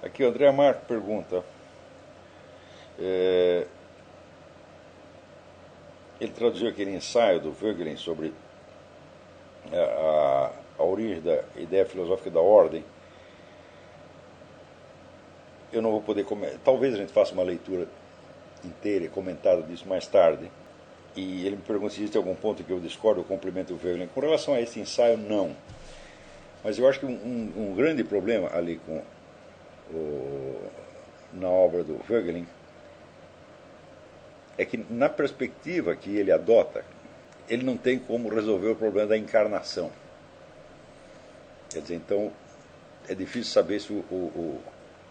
Aqui o André Marco pergunta. Ele traduziu aquele ensaio do Voegelin sobre a origem da ideia filosófica da ordem. Eu não vou poder comentar. Talvez a gente faça uma leitura inteira e comentada disso mais tarde. E ele me pergunta se existe algum ponto que eu discordo ou complemento o Voegelin. Com relação a esse ensaio, não. Mas eu acho que um grande problema ali na obra do Voegelin é que, na perspectiva que ele adota, ele não tem como resolver o problema da encarnação. Quer dizer, então, é difícil saber se o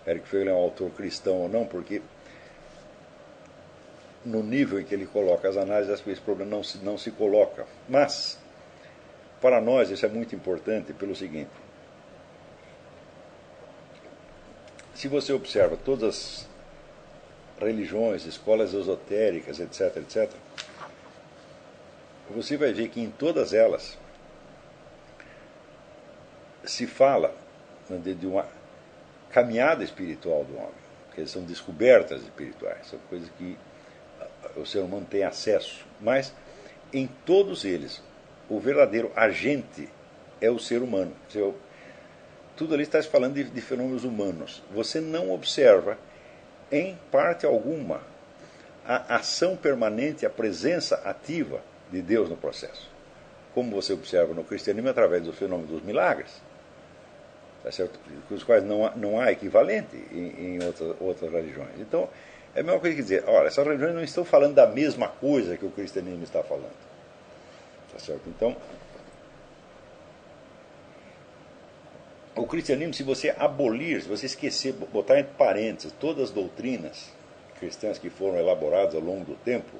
Eric Voegelin é um autor cristão ou não, porque no nível em que ele coloca as análises, esse problema não se coloca. Mas, para nós, isso é muito importante pelo seguinte. Se você observa todas as religiões, escolas esotéricas, etc., etc., você vai ver que em todas elas se fala de uma caminhada espiritual do homem, que são descobertas espirituais, são coisas que o ser humano tem acesso, mas em todos eles o verdadeiro agente é o ser humano. Tudo ali está se falando de fenômenos humanos. Você não observa em parte alguma a ação permanente, a presença ativa de Deus no processo, como você observa no cristianismo através do fenômeno dos milagres, tá certo? Com os quais não há equivalente em outras religiões. Então, é a mesma coisa que dizer, olha, essas religiões não estão falando da mesma coisa que o cristianismo está falando, tá certo? Então, o cristianismo, se você abolir, se você esquecer, botar entre parênteses todas as doutrinas cristãs que foram elaboradas ao longo do tempo,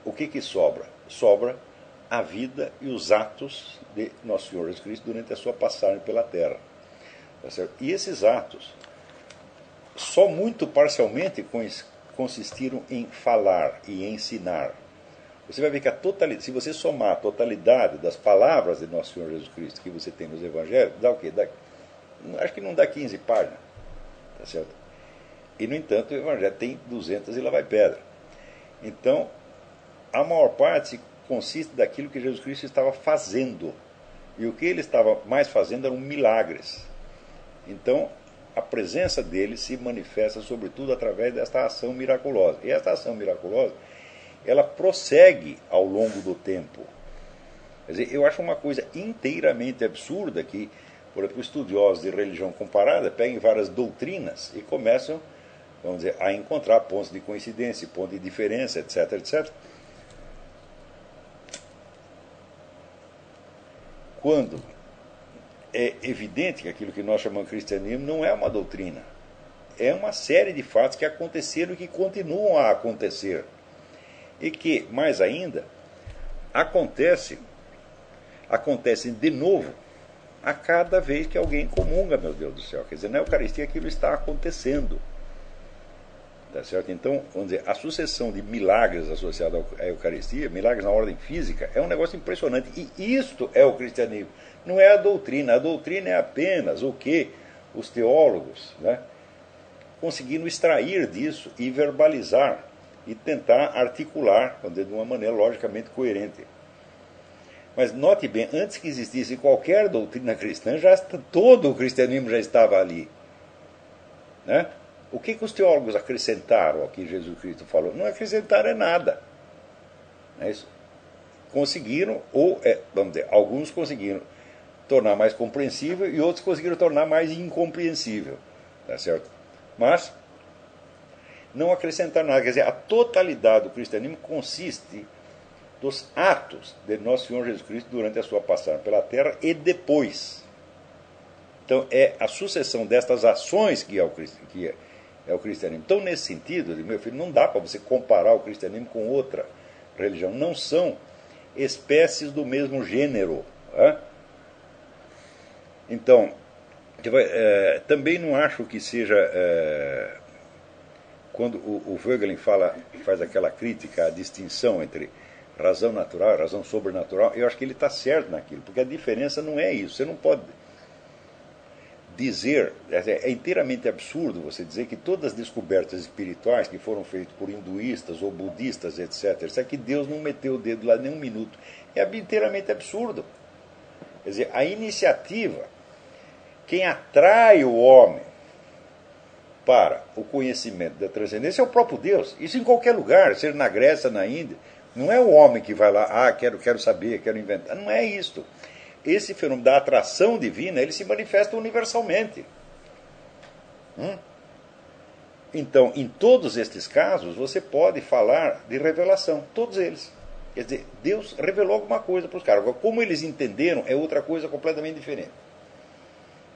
o que sobra? Sobra a vida e os atos de Nosso Senhor Jesus Cristo durante a sua passagem pela Terra. Tá certo? E esses atos só muito parcialmente consistiram em falar e ensinar. Você vai ver que se você somar a totalidade das palavras de Nosso Senhor Jesus Cristo que você tem nos Evangelhos, dá o quê? Acho que não dá 15 páginas. Tá certo? E, no entanto, o Evangelho tem 200 e lá vai pedra. Então, a maior parte consiste daquilo que Jesus Cristo estava fazendo. E o que ele estava mais fazendo eram milagres. Então, a presença dele se manifesta, sobretudo, através desta ação miraculosa. E esta ação miraculosa, ela prossegue ao longo do tempo. Quer dizer, eu acho uma coisa inteiramente absurda que, por exemplo, estudiosos de religião comparada peguem várias doutrinas e começam, vamos dizer, a encontrar pontos de coincidência, pontos de diferença, etc., etc., quando é evidente que aquilo que nós chamamos de cristianismo não é uma doutrina. É uma série de fatos que aconteceram e que continuam a acontecer. E que, mais ainda, acontecem de novo a cada vez que alguém comunga, meu Deus do céu. Quer dizer, na Eucaristia aquilo está acontecendo. Tá certo? Então, vamos dizer, a sucessão de milagres associados à Eucaristia, milagres na ordem física, é um negócio impressionante. E isto é o cristianismo. Não é a doutrina. A doutrina é apenas o que os teólogos, né, conseguiram extrair disso e verbalizar e tentar articular, vamos dizer, de uma maneira logicamente coerente. Mas note bem, antes que existisse qualquer doutrina cristã, todo o cristianismo já estava ali. Né? O que os teólogos acrescentaram ao que Jesus Cristo falou? Não acrescentaram nada. Não é isso? Conseguiram, vamos dizer, alguns conseguiram tornar mais compreensível e outros conseguiram tornar mais incompreensível. Tá certo? Mas não acrescentaram nada. Quer dizer, a totalidade do cristianismo consiste dos atos de Nosso Senhor Jesus Cristo durante a sua passagem pela Terra e depois. Então, é a sucessão destas ações que é o cristianismo. Então, nesse sentido, meu filho, não dá para você comparar o cristianismo com outra religião. Não são espécies do mesmo gênero. Né? Então, também não acho que seja... quando o Voegelin faz aquela crítica à distinção entre razão natural e razão sobrenatural, eu acho que ele está certo naquilo, porque a diferença não é isso. Você não pode dizer, é inteiramente absurdo você dizer que todas as descobertas espirituais que foram feitas por hinduístas ou budistas, etc., isso é que Deus não meteu o dedo lá nem um minuto. É inteiramente absurdo. Quer dizer, a iniciativa, quem atrai o homem para o conhecimento da transcendência é o próprio Deus. Isso em qualquer lugar, seja na Grécia, na Índia. Não é o homem que vai lá, quero saber, quero inventar. Não é isto. Esse fenômeno da atração divina, ele se manifesta universalmente. Então, em todos estes casos, você pode falar de revelação, todos eles. Quer dizer, Deus revelou alguma coisa para os caras. Agora, como eles entenderam, é outra coisa completamente diferente.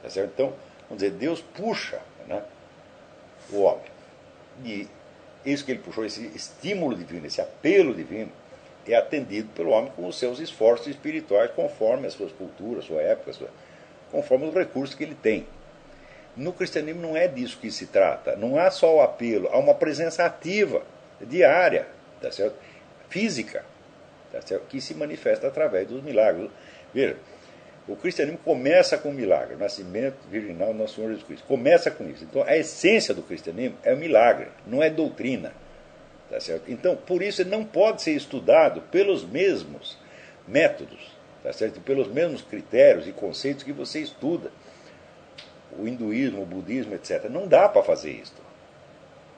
Tá certo? Então, vamos dizer, Deus puxa, né, o homem. E isso que ele puxou, esse estímulo divino, esse apelo divino, é atendido pelo homem com os seus esforços espirituais, conforme as suas culturas, sua época, conforme os recursos que ele tem. No cristianismo não é disso que se trata. Não há só o apelo, há uma presença ativa, diária, tá certo? Física, tá certo? Que se manifesta através dos milagres. Veja, o cristianismo começa com o milagre, o nascimento virginal do nosso Senhor Jesus Cristo. Começa com isso. Então, a essência do cristianismo é o milagre, não é doutrina. Tá certo? Então, por isso, ele não pode ser estudado pelos mesmos métodos, tá certo? Pelos mesmos critérios e conceitos que você estuda. O hinduísmo, o budismo, etc. Não dá para fazer isso.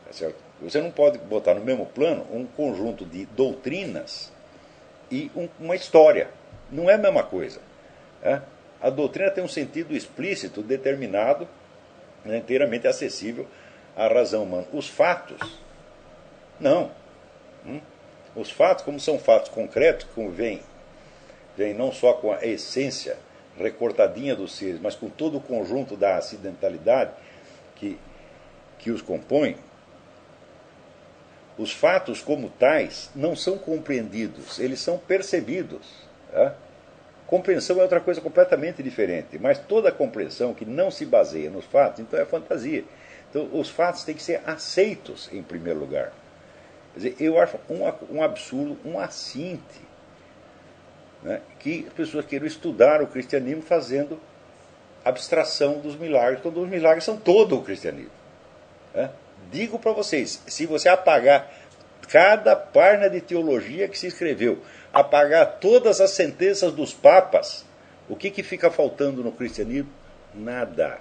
Tá certo? Você não pode botar no mesmo plano um conjunto de doutrinas e uma história. Não é a mesma coisa. Né? A doutrina tem um sentido explícito, determinado, né, inteiramente acessível à razão humana. Os fatos, não. Os fatos, como são fatos concretos, como vêm não só com a essência recortadinha dos seres, mas com todo o conjunto da acidentalidade que os compõe, os fatos como tais não são compreendidos, eles são percebidos. Tá? Compreensão é outra coisa completamente diferente, mas toda compreensão que não se baseia nos fatos, então é fantasia. Então os fatos têm que ser aceitos em primeiro lugar. Quer dizer, eu acho um absurdo, um assinte, né, que as pessoas queiram estudar o cristianismo fazendo abstração dos milagres, quando os milagres são todo o cristianismo. Né? Digo para vocês, se você apagar cada página de teologia que se escreveu, apagar todas as sentenças dos papas, o que fica faltando no cristianismo? Nada.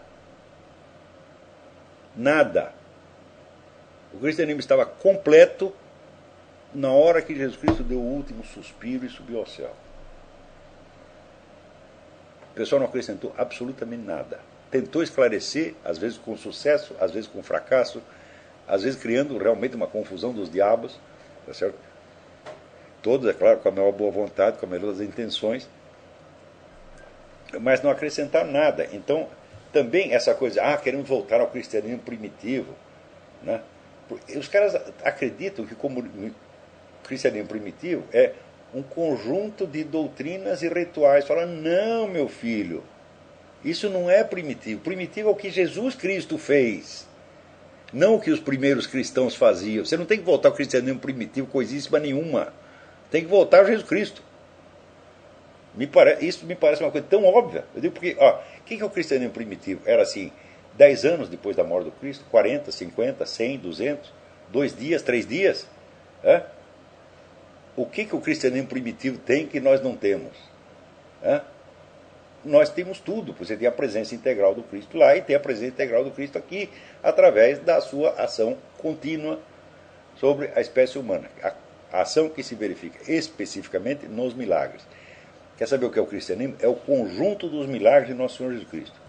Nada. O cristianismo estava completo na hora que Jesus Cristo deu o último suspiro e subiu ao céu. O pessoal não acrescentou absolutamente nada. Tentou esclarecer, às vezes com sucesso, às vezes com fracasso, às vezes criando realmente uma confusão dos diabos, tá certo? Todos, é claro, com a maior boa vontade, com a melhor das intenções, mas não acrescentaram nada. Então, também essa coisa, queremos voltar ao cristianismo primitivo, né? Os caras acreditam que como cristianismo primitivo é um conjunto de doutrinas e rituais. Falam, não, meu filho, isso não é primitivo. Primitivo é o que Jesus Cristo fez, não o que os primeiros cristãos faziam. Você não tem que voltar ao cristianismo primitivo, coisíssima nenhuma. Tem que voltar a Jesus Cristo. Isso me parece uma coisa tão óbvia. Eu digo porque, o que é o cristianismo primitivo? Era assim, 10 anos depois da morte do Cristo, 40, 50, 100, 200, 2 dias, 3 dias. O que o cristianismo primitivo tem que nós não temos? Nós temos tudo. Você tem a presença integral do Cristo lá e tem a presença integral do Cristo aqui, através da sua ação contínua sobre a espécie humana. A ação que se verifica especificamente nos milagres. Quer saber o que é o cristianismo? É o conjunto dos milagres de Nosso Senhor Jesus Cristo.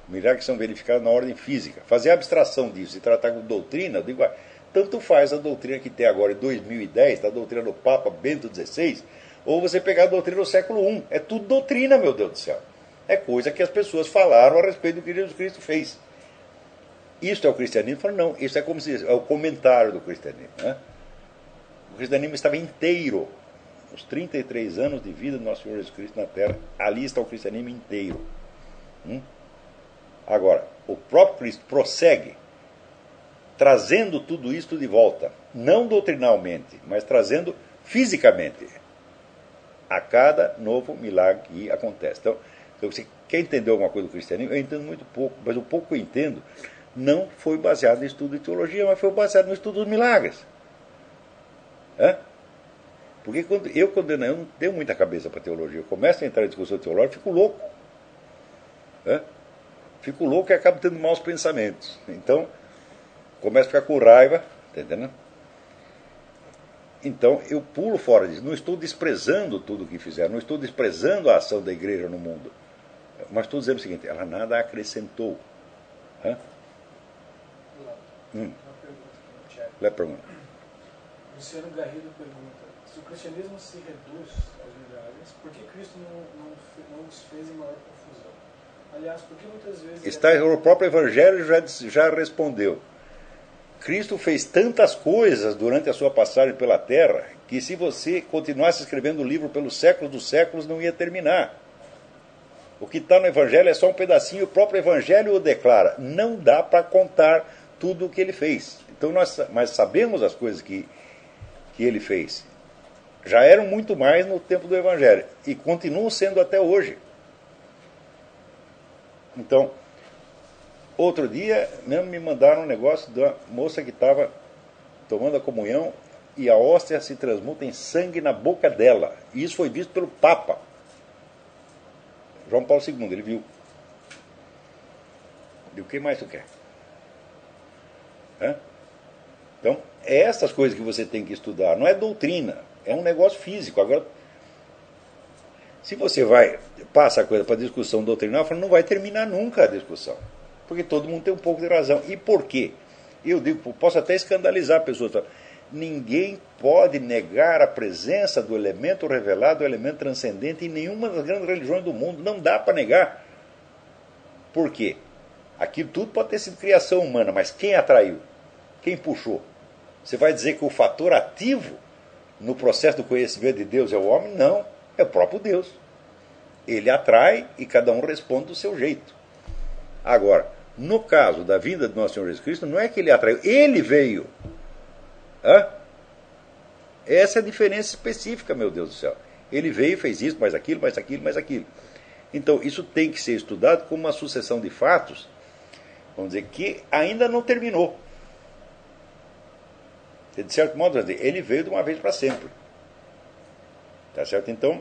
Milagres que são verificados na ordem física. Fazer abstração disso e tratar com doutrina, eu digo, tanto faz a doutrina que tem agora em 2010, da doutrina do Papa Bento XVI, ou você pegar a doutrina do século I. É tudo doutrina, meu Deus do céu. É coisa que as pessoas falaram a respeito do que Jesus Cristo fez. Isto é o cristianismo? Falo, não, isso é como se diz, é o comentário do cristianismo. Né? O cristianismo estava inteiro. Os 33 anos de vida do nosso Senhor Jesus Cristo na Terra, ali está o cristianismo inteiro. Agora, o próprio Cristo prossegue trazendo tudo isto de volta, não doutrinalmente, mas trazendo fisicamente a cada novo milagre que acontece. Então você Quer entender alguma coisa do cristianismo? Eu entendo muito pouco, mas o pouco que eu entendo não foi baseado em estudo de teologia, mas foi baseado no estudo dos milagres. Porque quando eu não tenho muita cabeça para teologia, eu começo a entrar em discussão teológica, fico louco. Fico louco e acabo tendo maus pensamentos. Então, começo a ficar com raiva, tá entendendo? Então, eu pulo fora disso. Não estou desprezando tudo o que fizeram, não estou desprezando a ação da igreja no mundo. Mas estou dizendo o seguinte, ela nada acrescentou. Uma pergunta aqui no chat. Lê a pergunta. Luciano Garrido pergunta: se o cristianismo se reduz aos milagres, por que Cristo não os fez em maior confusão? Aliás, por que muitas vezes... O próprio Evangelho já respondeu. Cristo fez tantas coisas durante a sua passagem pela Terra que se você continuasse escrevendo o livro pelos séculos dos séculos não ia terminar. O que está no Evangelho é só um pedacinho, o próprio Evangelho o declara. Não dá para contar tudo o que ele fez. Então mas sabemos as coisas que ele fez. Já eram muito mais no tempo do Evangelho e continuam sendo até hoje. Então, outro dia mesmo me mandaram um negócio da moça que estava tomando a comunhão e a hóstia se transmuta em sangue na boca dela. E isso foi visto pelo Papa. João Paulo II, ele viu. E o que mais tu quer? Então, é essas coisas que você tem que estudar. Não é doutrina, é um negócio físico. Agora, se você passa a coisa para discussão doutrinal, não vai terminar nunca a discussão. Porque todo mundo tem um pouco de razão. E por quê? Eu digo, posso até escandalizar pessoas. Ninguém pode negar a presença do elemento revelado, do elemento transcendente em nenhuma das grandes religiões do mundo. Não dá para negar. Por quê? Aquilo tudo pode ter sido criação humana, mas quem atraiu? Quem puxou? Você vai dizer que o fator ativo no processo do conhecimento de Deus é o homem? Não, é o próprio Deus. Ele atrai e cada um responde do seu jeito. Agora, no caso da vinda do nosso Senhor Jesus Cristo, não é que ele atraiu, ele veio. Essa é a diferença específica, meu Deus do céu. Ele veio e fez isso, mais aquilo, mais aquilo, mais aquilo. Então, isso tem que ser estudado como uma sucessão de fatos, vamos dizer, que ainda não terminou. De certo modo, ele veio de uma vez para sempre. Tá certo? Então,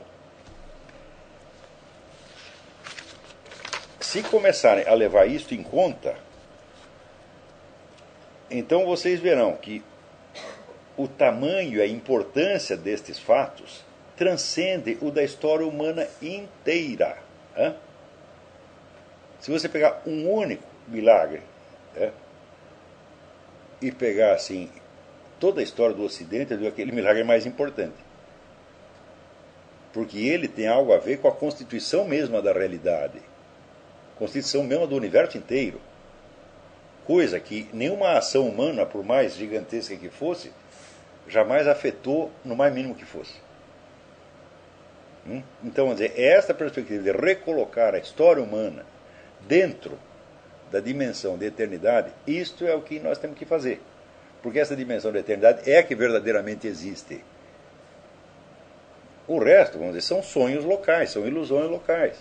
se começarem a levar isso em conta, então vocês verão que o tamanho e a importância destes fatos transcende o da história humana inteira. Se você pegar um único milagre e pegar assim toda a história do Ocidente, aquele milagre é mais importante. Porque ele tem algo a ver com a constituição mesma da realidade. Constituição mesma do universo inteiro. Coisa que nenhuma ação humana, por mais gigantesca que fosse, jamais afetou no mais mínimo que fosse. Então, vamos dizer, esta perspectiva de recolocar a história humana dentro da dimensão de eternidade, isto é o que nós temos que fazer. Porque essa dimensão da eternidade é a que verdadeiramente existe. O resto, vamos dizer, são sonhos locais, são ilusões locais.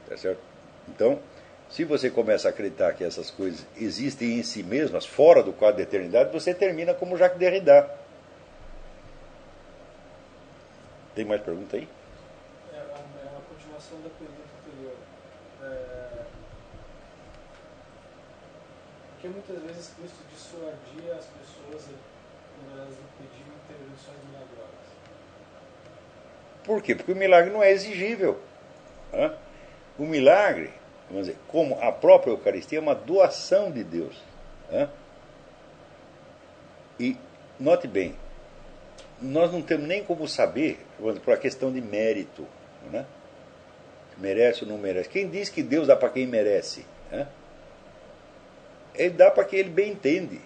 Tá certo? Então, se você começa a acreditar que essas coisas existem em si mesmas, fora do quadro da eternidade, você termina como Jacques Derrida. Tem mais pergunta aí? É uma continuação da pergunta anterior. Porque muitas vezes Cristo dissuadia as pessoas quando elas pediam intervenções milagrosas. Por quê? Porque o milagre não é exigível. O milagre, vamos dizer, como a própria Eucaristia, é uma doação de Deus. E, note bem, nós não temos nem como saber, por a questão de mérito, merece ou não merece. Quem diz que Deus dá para quem merece? Ele dá para quem ele bem entende.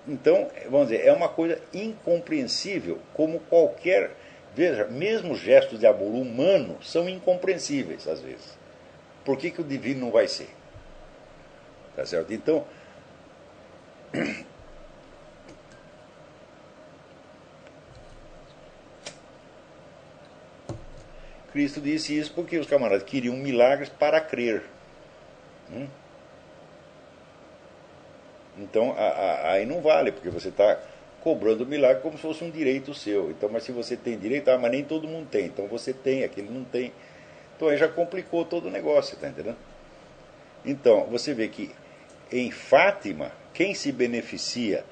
Então, vamos dizer, é uma coisa incompreensível, como qualquer... Veja, mesmo gestos de amor humano são incompreensíveis, às vezes. Por que o divino não vai ser? Tá certo? Então, Cristo disse isso porque os camaradas queriam milagres para crer. Então, aí não vale, porque você está cobrando o milagre como se fosse um direito seu. Então, mas se você tem direito, mas nem todo mundo tem. Então você tem, aquele não tem. Então aí já complicou todo o negócio, tá entendendo? Então, você vê que em Fátima, quem se beneficia,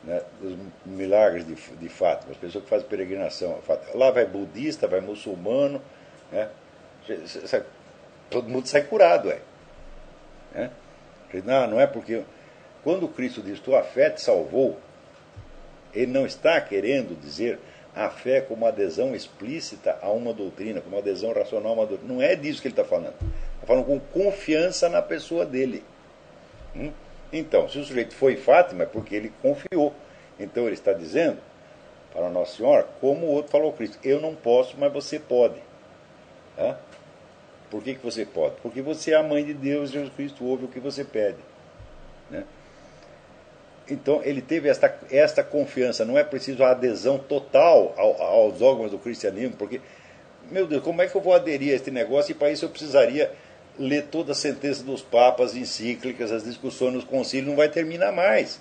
né, dos milagres de Fátima, as pessoas que fazem peregrinação, lá vai budista, vai muçulmano, né, todo mundo sai curado, né? Não é porque quando Cristo diz tua fé te salvou, ele não está querendo dizer a fé como adesão explícita a uma doutrina, como adesão racional a uma doutrina. Não é disso que ele está falando. Está falando com confiança na pessoa dele. Então, se o sujeito foi Fátima, é porque ele confiou. Então ele está dizendo para Nossa Senhora, como o outro falou a Cristo, eu não posso, mas você pode. Por que você pode? Porque você é a mãe de Deus, Jesus Cristo ouve o que você pede. Né? Então ele teve esta confiança, não é preciso a adesão total aos dogmas do cristianismo, porque, meu Deus, como é que eu vou aderir a este negócio? E para isso eu precisaria ler toda a sentença dos papas, encíclicas, as discussões nos concílios, não vai terminar mais.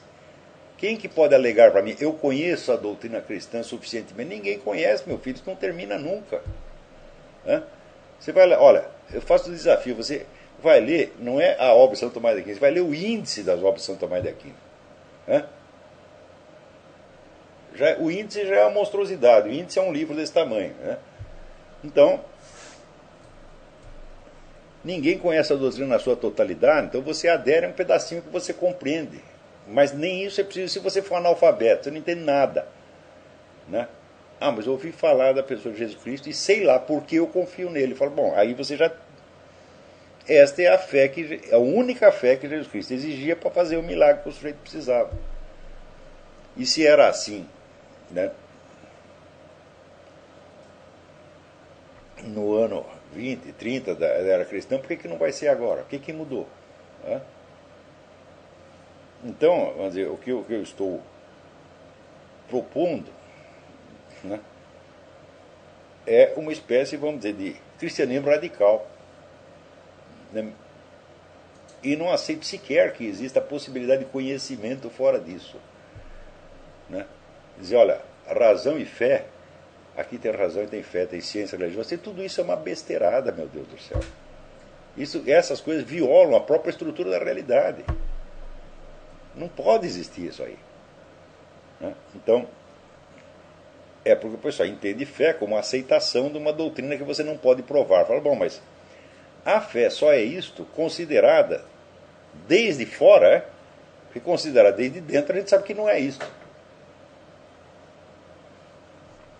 Quem que pode alegar para mim? Eu conheço a doutrina cristã suficientemente. Ninguém conhece, meu filho, isso não termina nunca. Você vai ler, olha, eu faço o desafio, você vai ler, não é a obra de São Tomás de Aquino, você vai ler o índice das obras de São Tomás de Aquino. O índice já é uma monstruosidade, o índice é um livro desse tamanho. Então, ninguém conhece a doutrina na sua totalidade, então você adere a um pedacinho que você compreende. Mas nem isso é preciso se você for analfabeto, você não entende nada. Mas eu ouvi falar da pessoa de Jesus Cristo e sei lá porque eu confio nele. Falo, bom, aí você já... Esta é a fé, a única fé que Jesus Cristo exigia para fazer o milagre que o sujeito precisava. E se era assim, né, no ano 20, 30 da era cristã, por que não vai ser agora? O que mudou? Então, vamos dizer, o que eu estou propondo, né, é uma espécie, vamos dizer, de cristianismo radical. Né? E não aceito sequer que exista a possibilidade de conhecimento fora disso. Né? Dizer, olha, razão e fé, aqui tem razão e tem fé, tem ciência religiosa, tudo isso é uma besteirada, meu Deus do céu. Essas coisas violam a própria estrutura da realidade. Não pode existir isso aí. Né? Então, é porque o pessoal entende fé como a aceitação de uma doutrina que você não pode provar. Fala, bom, mas a fé só é isto considerada desde fora, porque considerada desde dentro a gente sabe que não é isto.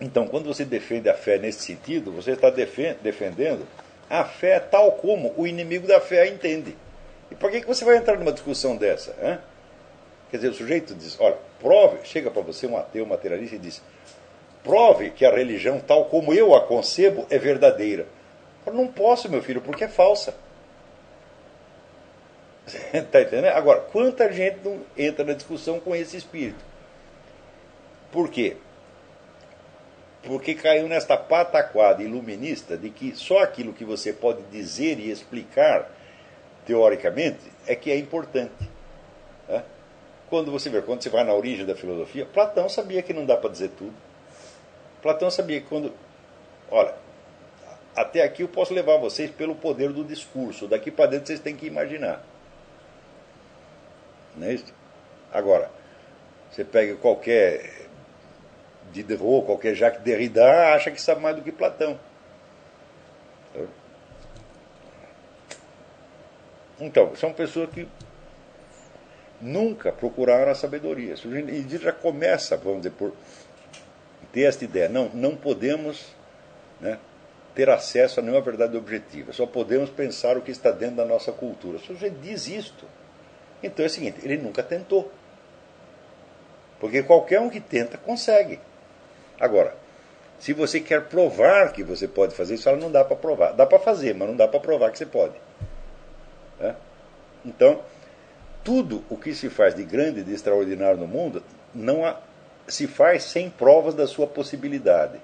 Então, quando você defende a fé nesse sentido, você está defendendo a fé tal como o inimigo da fé a entende. E por que você vai entrar numa discussão dessa? Quer dizer, o sujeito diz, olha, prove, chega para você um ateu materialista e diz, prove que a religião tal como eu a concebo é verdadeira. Eu não posso, meu filho, porque é falsa. Está entendendo? Agora, quanta gente não entra na discussão com esse espírito? Por quê? Porque caiu nesta pataquada iluminista de que só aquilo que você pode dizer e explicar teoricamente é que é importante. Quando você vai na origem da filosofia, Platão sabia que não dá para dizer tudo. Platão sabia que quando... Olha, até aqui eu posso levar vocês pelo poder do discurso. Daqui para dentro vocês têm que imaginar. Não é isso? Agora, você pega qualquer Diderot, qualquer Jacques Derrida, acha que sabe mais do que Platão. Então, são pessoas que nunca procuraram a sabedoria. E já começa, vamos dizer, por ter esta ideia. Não podemos, né, ter acesso a nenhuma verdade objetiva. Só podemos pensar o que está dentro da nossa cultura. Se o sujeito diz isto, então é o seguinte, ele nunca tentou. Porque qualquer um que tenta, consegue. Agora, se você quer provar que você pode fazer isso, não dá para provar. Dá para fazer, mas não dá para provar que você pode. Então, tudo o que se faz de grande e de extraordinário no mundo se faz sem provas da sua possibilidade.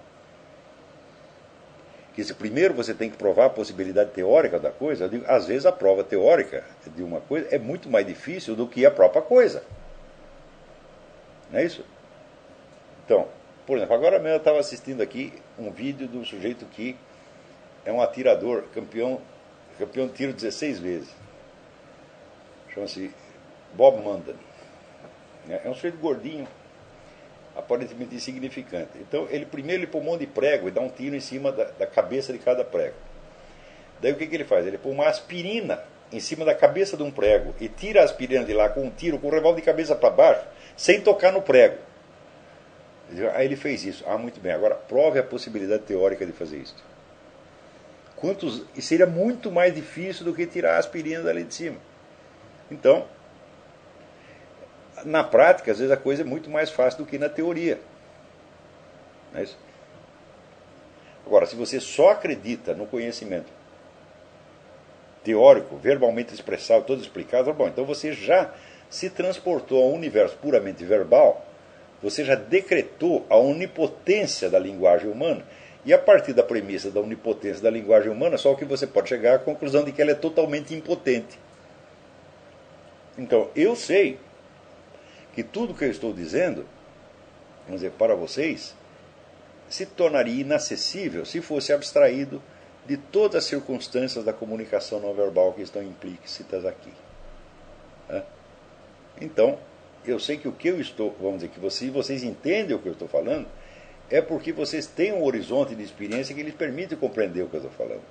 que se primeiro você tem que provar a possibilidade teórica da coisa, eu digo, às vezes a prova teórica de uma coisa é muito mais difícil do que a própria coisa. Não é isso? Então, por exemplo, agora mesmo eu estava assistindo aqui um vídeo de um sujeito que é um atirador, campeão de tiro 16 vezes. Chama-se Bob Mandan. É um sujeito gordinho, aparentemente insignificante. Então, ele põe um monte de prego e dá um tiro em cima da cabeça de cada prego. Daí o que ele faz? Ele põe uma aspirina em cima da cabeça de um prego e tira a aspirina de lá com um tiro, com o revólver de cabeça para baixo, sem tocar no prego. Aí ele fez isso. Ah, muito bem. Agora prove a possibilidade teórica de fazer isso. E seria muito mais difícil do que tirar a aspirina dali de cima. Então, na prática, às vezes a coisa é muito mais fácil do que na teoria. Não é isso? Agora, se você só acredita no conhecimento teórico, verbalmente expressado, todo explicado, bom, então você já se transportou a um universo puramente verbal, você já decretou a onipotência da linguagem humana, e a partir da premissa da onipotência da linguagem humana, só que você pode chegar à conclusão de que ela é totalmente impotente. Então, eu sei que tudo que eu estou dizendo, vamos dizer, para vocês, se tornaria inacessível se fosse abstraído de todas as circunstâncias da comunicação não verbal que estão implícitas aqui. Então, eu sei que o que eu estou, vamos dizer, que vocês entendem o que eu estou falando, é porque vocês têm um horizonte de experiência que lhes permite compreender o que eu estou falando.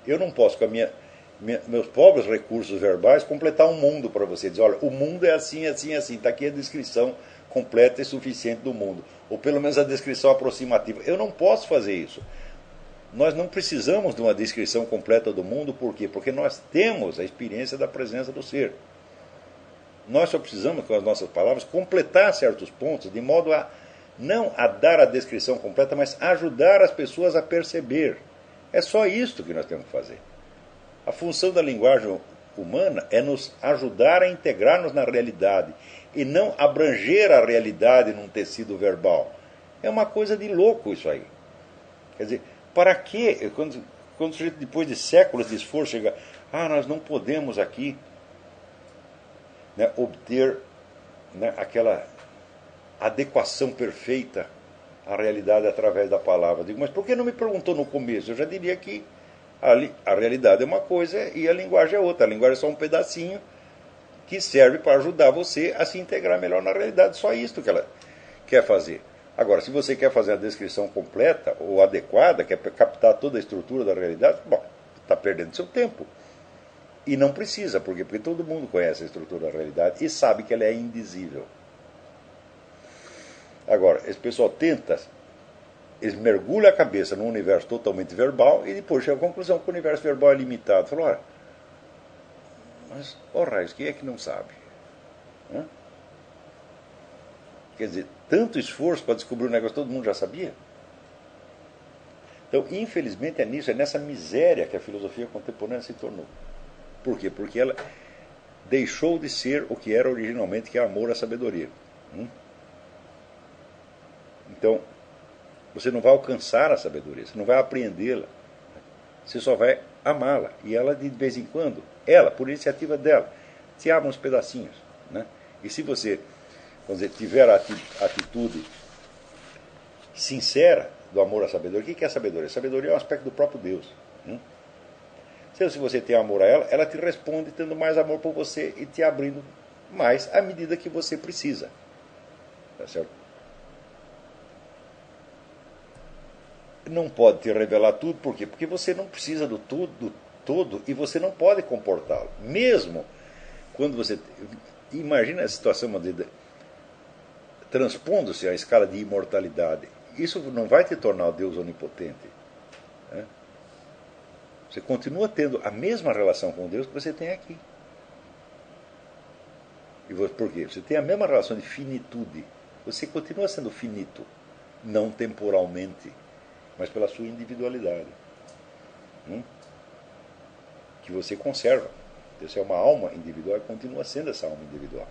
Eu não posso, com meus pobres recursos verbais, completar um mundo para você. Dizer, olha, o mundo é assim, assim, assim. Está aqui a descrição completa e suficiente do mundo. Ou pelo menos a descrição aproximativa. Eu não posso fazer isso. Nós não precisamos de uma descrição completa do mundo. Por quê? Porque nós temos a experiência da presença do ser. Nós só precisamos, com as nossas palavras, completar certos pontos, de modo a não a dar a descrição completa, mas ajudar as pessoas a perceber. É só isto que nós temos que fazer. A função da linguagem humana é nos ajudar a integrar-nos na realidade e não abranger a realidade num tecido verbal. É uma coisa de louco isso aí. Quer dizer, para que, quando o sujeito, depois de séculos de esforço, chega, nós não podemos aqui, né, obter, né, aquela adequação perfeita à realidade através da palavra. Eu digo, mas por que não me perguntou no começo? Eu já diria que a realidade é uma coisa e a linguagem é outra. A linguagem é só um pedacinho que serve para ajudar você a se integrar melhor na realidade. Só isto que ela quer fazer. Agora, se você quer fazer a descrição completa ou adequada, quer captar toda a estrutura da realidade, bom, está perdendo seu tempo. E não precisa, por quê? Porque todo mundo conhece a estrutura da realidade e sabe que ela é indizível. Agora, esse pessoal tenta, eles mergulham a cabeça num universo totalmente verbal e depois chega à conclusão que o universo verbal é limitado. Falou, olha, mas, raios, quem é que não sabe? Hã? Quer dizer, tanto esforço para descobrir um negócio que todo mundo já sabia? Então, infelizmente, é nessa miséria que a filosofia contemporânea se tornou. Por quê? Porque ela deixou de ser o que era originalmente, que é amor à sabedoria. Então, você não vai alcançar a sabedoria, você não vai apreendê-la. Você só vai amá-la. E ela, de vez em quando, por iniciativa dela, te abre uns pedacinhos. Né? E se você, vamos dizer, tiver a atitude sincera do amor à sabedoria, o que é a sabedoria? A sabedoria é um aspecto do próprio Deus. Se você tem amor a ela, ela te responde tendo mais amor por você e te abrindo mais à medida que você precisa. Tá certo? Não pode te revelar tudo, por quê? Porque você não precisa do todo e você não pode comportá-lo. Mesmo quando você... Imagina a situação, transpondo-se à escala de imortalidade. Isso não vai te tornar o Deus onipotente. Né? Você continua tendo a mesma relação com Deus que você tem aqui. E por quê? Você tem a mesma relação de finitude. Você continua sendo finito, não temporalmente, mas pela sua individualidade. Que você conserva. Você é uma alma individual e continua sendo essa alma individual.